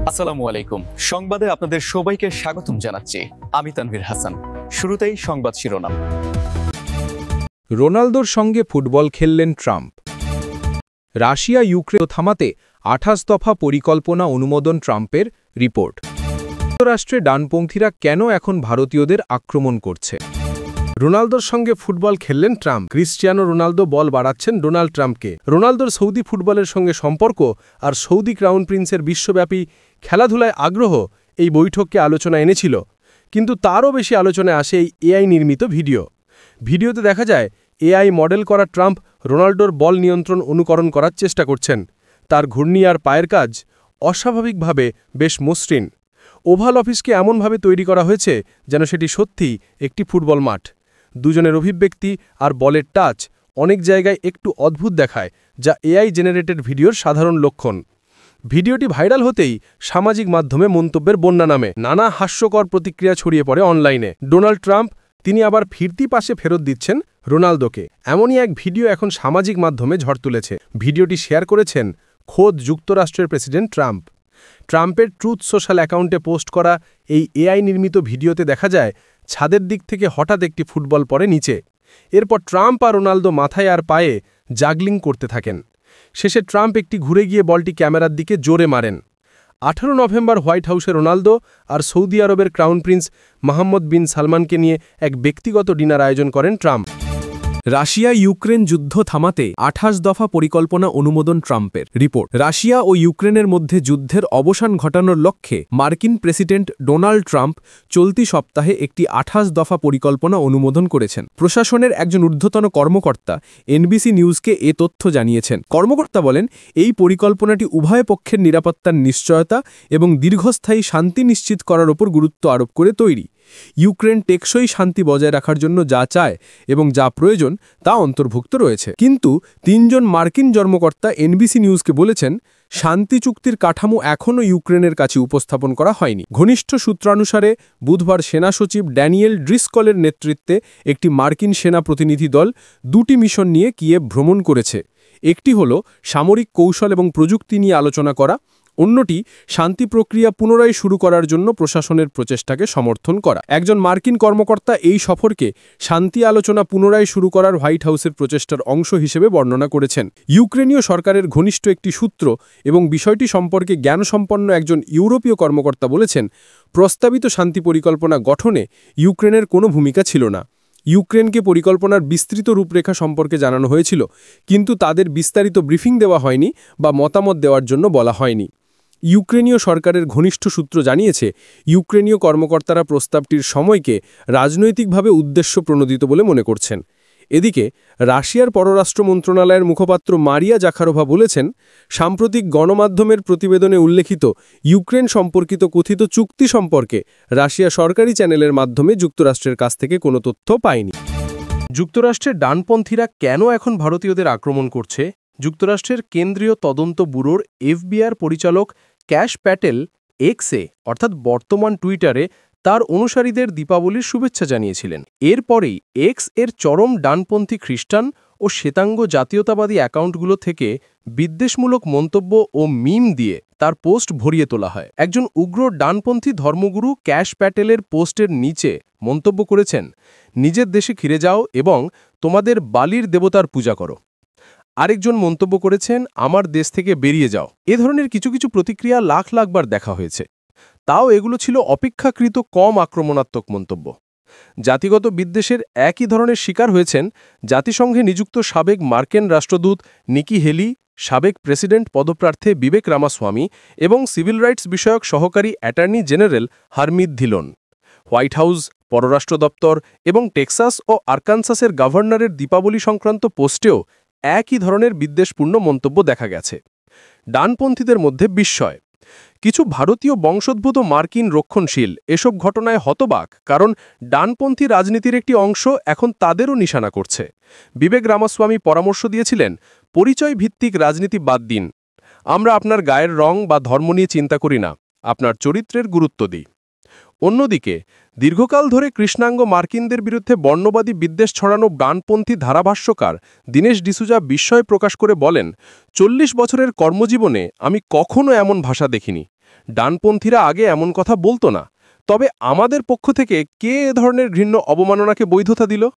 আসসালামু আলাইকুম। সংবাদে আপনাদের সবাইকে স্বাগতম জানাচ্ছি। আমি তানভীর হাসান। শুরুতেই সংবাদ শিরোনাম। রোনালদোর সঙ্গে ফুটবল খেললেন ট্রাম্প। রাশিয়া ইউক্রেন থামাতে ২৮ দফা পরিকল্পনা অনুমোদন ট্রাম্পের, রিপোর্ট। যুক্তরাষ্ট্রে ডানপন্থীরা কেন এখন ভারতীয়দের আক্রমণ করছে? রোনালদোর সঙ্গে ফুটবল খেললেন ট্রাম্প। ক্রিস্টিয়ানো রোনালদো বল বাড়াচ্ছেন ডোনাল্ড ট্রাম্পকে। রোনালদোর সৌদি ফুটবলের সঙ্গে সম্পর্ক আর সৌদি ক্রাউন প্রিন্সের বিশ্বব্যাপী খেলাধুলায় আগ্রহ এই বৈঠককে আলোচনা এনেছিল, কিন্তু তারও বেশি আলোচনায় আসে এই এআই নির্মিত ভিডিওতে দেখা যায় এআই মডেল করা ট্রাম্প রোনাল্ডোর বল নিয়ন্ত্রণ অনুকরণ করার চেষ্টা করছেন। তার ঘূর্ণি আর পায়ের কাজ অস্বাভাবিকভাবে বেশ মসৃণ। ওভাল অফিসকে এমনভাবে তৈরি করা হয়েছে যেন সেটি সত্যিই একটি ফুটবল মাঠ। দুজনের অভিব্যক্তি আর বলের টাচ অনেক জায়গায় একটু অদ্ভুত দেখায়, যা এআই জেনারেটেড ভিডিওর সাধারণ লক্ষণ। ভিডিওটি ভাইরাল হতেই সামাজিক মাধ্যমে মন্তব্যের বন্যা নামে। নানা হাস্যকর প্রতিক্রিয়া ছড়িয়ে পড়ে অনলাইনে। ডোনাল্ড ট্রাম্প তিনি আবার ফিরতি পাশে ফেরত দিচ্ছেন রোনালদোকে, এমনই এক ভিডিও এখন সামাজিক মাধ্যমে ঝড় তুলেছে। ভিডিওটি শেয়ার করেছেন খোদ যুক্তরাষ্ট্রের প্রেসিডেন্ট ট্রাম্প। ট্রাম্পের ট্রুথ সোশ্যাল অ্যাকাউন্টে পোস্ট করা এই এআই নির্মিত ভিডিওতে দেখা যায় ছাদের দিক থেকে হঠাৎ একটি ফুটবল পড়ে নিচে। এরপর ট্রাম্প আর রোনালদো মাথায় আর পায়ে জাগলিং করতে থাকেন। শেষে ট্রাম্প একটি ঘুরে গিয়ে বলটি ক্যামেরার দিকে জোরে মারেন। 18 নভেম্বর হোয়াইট হাউসে রোনালদো আর সৌদি আরবের ক্রাউন প্রিন্স মোহাম্মদ বিন সালমানকে নিয়ে এক ব্যক্তিগত ডিনার আয়োজন করেন ট্রাম্প। রাশিয়া ইউক্রেন যুদ্ধ থামাতে 28 দফা পরিকল্পনা অনুমোদন ট্রাম্পের, রিপোর্ট। রাশিয়া ও ইউক্রেনের মধ্যে যুদ্ধের অবসান ঘটানোর লক্ষ্যে মার্কিন প্রেসিডেন্ট ডোনাল্ড ট্রাম্প চলতি সপ্তাহে একটি 28 দফা পরিকল্পনা অনুমোদন করেছেন। প্রশাসনের একজন ঊর্ধ্বতন কর্মকর্তা এনবিসি নিউজকে এ তথ্য জানিয়েছেন। কর্মকর্তা বলেন, এই পরিকল্পনাটি উভয় পক্ষের নিরাপত্তার নিশ্চয়তা এবং দীর্ঘস্থায়ী শান্তি নিশ্চিত করার ওপর গুরুত্ব আরোপ করে তৈরি। ইউক্রেন টেকসই শান্তি বজায় রাখার জন্য যা চায় এবং যা প্রয়োজন তা অন্তর্ভুক্ত রয়েছে। কিন্তু 3 জন মার্কিন কর্মকর্তা এনবিসি নিউজকে বলেছেন, শান্তি চুক্তির কাঠামো এখনও ইউক্রেনের কাছে উপস্থাপন করা হয়নি। ঘনিষ্ঠ সূত্রানুসারে বুধবার সেনা সচিব ড্যানিয়েল ড্রিসকলের নেতৃত্বে একটি মার্কিন সেনা প্রতিনিধি দল 2টি মিশন নিয়ে কিয়েভ ভ্রমণ করেছে। একটি হল সামরিক কৌশল এবং প্রযুক্তি নিয়ে আলোচনা করা, অন্যটি শান্তি প্রক্রিয়া পুনরায় শুরু করার জন্য প্রশাসনের প্রচেষ্টাকে সমর্থন করা। একজন মার্কিন কর্মকর্তা এই সফরকে শান্তি আলোচনা পুনরায় শুরু করার হোয়াইট হাউসের প্রচেষ্টার অংশ হিসেবে বর্ণনা করেছেন। ইউক্রেনীয় সরকারের ঘনিষ্ঠ একটি সূত্র এবং বিষয়টি সম্পর্কে জ্ঞানসম্পন্ন একজন ইউরোপীয় কর্মকর্তা বলেছেন, প্রস্তাবিত শান্তি পরিকল্পনা গঠনে ইউক্রেনের কোনো ভূমিকা ছিল না। ইউক্রেনকে পরিকল্পনার বিস্তৃত রূপরেখা সম্পর্কে জানানো হয়েছিল, কিন্তু তাদের বিস্তারিত ব্রিফিং দেওয়া হয়নি বা মতামত দেওয়ার জন্য বলা হয়নি। ইউক্রেনীয় সরকারের ঘনিষ্ঠ সূত্র জানিয়েছে, ইউক্রেনীয় কর্মকর্তারা প্রস্তাবটির সময়কে রাজনৈতিকভাবে উদ্দেশ্যপ্রণোদিত বলে মনে করছেন। এদিকে রাশিয়ার পররাষ্ট্র মন্ত্রণালয়ের মুখপাত্র মারিয়া জাখারোভা বলেছেন, সাম্প্রতিক গণমাধ্যমের প্রতিবেদনে উল্লেখিত ইউক্রেন সম্পর্কিত কথিত চুক্তি সম্পর্কে রাশিয়া সরকারি চ্যানেলের মাধ্যমে যুক্তরাষ্ট্রের কাছ থেকে কোনো তথ্য পায়নি। যুক্তরাষ্ট্রের ডানপন্থীরা কেন এখন ভারতীয়দের আক্রমণ করছে? যুক্তরাষ্ট্রের কেন্দ্রীয় তদন্ত ব্যুরোর এফবিআর পরিচালক ক্যাশ প্যাটেল এক্সে অর্থাৎ বর্তমান টুইটারে তার অনুসারীদের দীপাবলির শুভেচ্ছা জানিয়েছিলেন। এরপরেই এক্স এর চরম ডানপন্থী খ্রিস্টান ও শ্বেতাঙ্গ জাতীয়তাবাদী অ্যাকাউন্টগুলো থেকে বিদ্বেষমূলক মন্তব্য ও মিম দিয়ে তার পোস্ট ভরিয়ে তোলা হয়। একজন উগ্র ডানপন্থী ধর্মগুরু ক্যাশ প্যাটেলের পোস্টের নিচে মন্তব্য করেছেন, নিজের দেশে ফিরে যাও এবং তোমাদের বালির দেবতার পূজা করো। আরেকজন মন্তব্য করেছেন, আমার দেশ থেকে বেরিয়ে যাও। এ ধরনের কিছু কিছু প্রতিক্রিয়া লাখ লাখবার দেখা হয়েছে, তাও এগুলো ছিল অপেক্ষাকৃত কম আক্রমণাত্মক মন্তব্য। জাতিগত বিদ্বেষের একই ধরনের শিকার হয়েছেন জাতিসংঘে নিযুক্ত সাবেক মার্কিন রাষ্ট্রদূত নিকি হেলি, সাবেক প্রেসিডেন্ট পদপ্রার্থী বিবেক রামাস্বামী এবং সিভিল রাইটস বিষয়ক সহকারী attorney general Harmeet Dhillon. White house, পররাষ্ট্র দপ্তর এবং টেক্সাস ও আরকানসাসের গভর্নরের দীপাবলি সংক্রান্ত পোস্টেও একই ধরনের বিদ্বেষপূর্ণ মন্তব্য দেখা গেছে। ডানপন্থীদের মধ্যে বিস্ময়। কিছু ভারতীয় বংশোদ্ভূত মার্কিন রক্ষণশীল এসব ঘটনায় হতবাক, কারণ ডানপন্থী রাজনীতির একটি অংশ এখন তাদেরও নিশানা করছে। বিবেক রামাস্বামী পরামর্শ দিয়েছিলেন, পরিচয় ভিত্তিক রাজনীতি বাদ দিন। আমরা আপনার গায়ের রং বা ধর্ম নিয়ে চিন্তা করি না, আপনার চরিত্রের গুরুত্ব দিই। অন্যদিকে দীর্ঘকাল ধরে কৃষ্ণাঙ্গ মার্কিনদের বিরুদ্ধে বর্ণবাদী বিদ্বেষ ছড়ানো ডানপন্থী ধারাভাষ্যকার দীনেশ ডিসুজা বিস্ময় প্রকাশ করে বলেন, 40 বছরের কর্মজীবনে আমি কখনো এমন ভাষা দেখিনি। ডানপন্থীরা আগে এমন কথা বলতো না। তবে আমাদের পক্ষ থেকে কে এ ধরনের ঘৃণ্য অবমাননাকে বৈধতা দিল?